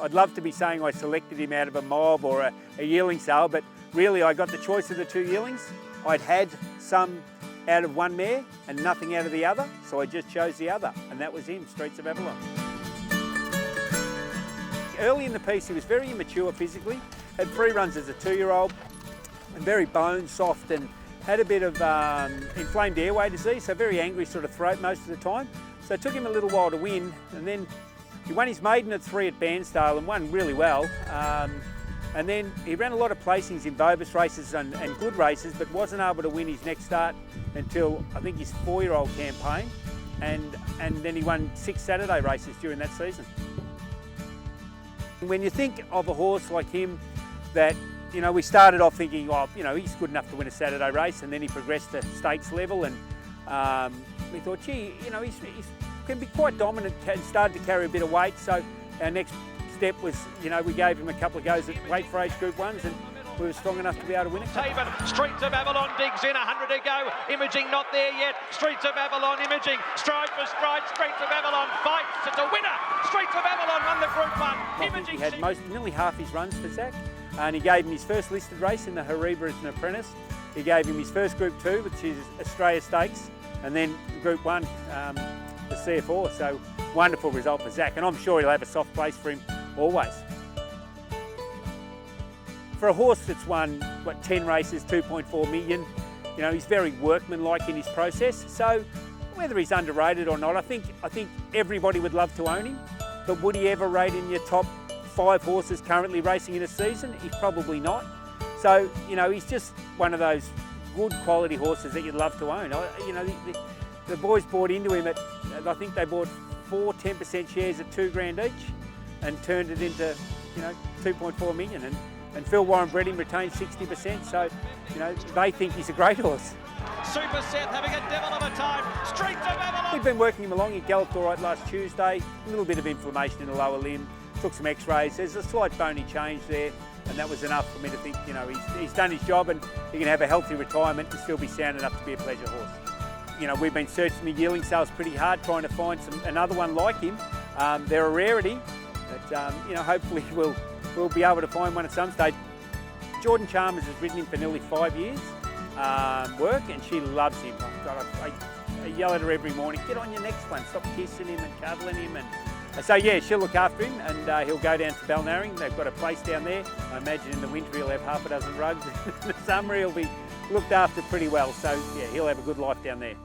I'd love to be saying I selected him out of a mob or a yearling sale, but really I got the choice of the two yearlings. I'd had some out of one mare and nothing out of the other, so I just chose the other, and that was him, Streets of Avalon. Early in the piece he was very immature physically, had 3 runs as a 2-year-old, and very bone soft, and had a bit of inflamed airway disease, so very angry sort of throat most of the time. So it took him a little while to win, and then he won his maiden at 3 at Bairnsdale and won really well. And then he ran a lot of placings in Bovis races and good races, but wasn't able to win his next start until I think his 4-year-old campaign, and then he won 6 Saturday races during that season. When you think of a horse like him that, you know, we started off thinking, oh, you know, he's good enough to win a Saturday race, and then he progressed to stakes level, and we thought, gee, you know, he can be quite dominant and started to carry a bit of weight. So our next step was, you know, we gave him a couple of goes at weight for age group 1s, and we were strong enough to be able to win it. Taven, Streets of Avalon digs in, 100 to go. Imaging not there yet. Streets of Avalon, Imaging, stride for stride. Streets of Avalon fights. It's a winner. Streets of Avalon won the Group 1. Imaging. He had nearly half his runs for Zach, and he gave him his first listed race in the Hareeba as an apprentice. He gave him his first Group 2, which is Australia Stakes, and then Group 1, the CF Orr. So wonderful result for Zach, and I'm sure he'll have a soft place for him always. For a horse that's won, 10 races, 2.4 million, you know, he's very workmanlike in his process. So whether he's underrated or not, I think everybody would love to own him. But would he ever rate in your top 5 horses currently racing in a season? He's probably not. So, you know, he's just one of those good quality horses that you'd love to own. You know, the boys bought into him at, I think they bought 4 10% shares at $2,000 each and turned it into, you know, 2.4 million. And Phil Warren bred him, retained 60%, so, you know, they think he's a great horse. Super Seth having a devil of a time. Streets of Avalon. We've been working him along. He galloped all right last Tuesday. A little bit of inflammation in the lower limb. Took some x-rays. There's a slight bony change there, and that was enough for me to think, you know, he's done his job and he can have a healthy retirement and still be sound enough to be a pleasure horse. You know, we've been searching the yearling sales pretty hard, trying to find another one like him. They're a rarity, but, you know, hopefully we'll be able to find one at some stage. Jordan Chalmers has ridden him for nearly 5 years work, and she loves him. Oh God, I yell at her every morning, get on your next one, stop kissing him and cuddling him. And so yeah, she'll look after him, and he'll go down to Balnarring. They've got a place down there. I imagine in the winter he'll have half a dozen rugs. In the summer he'll be looked after pretty well. So yeah, he'll have a good life down there.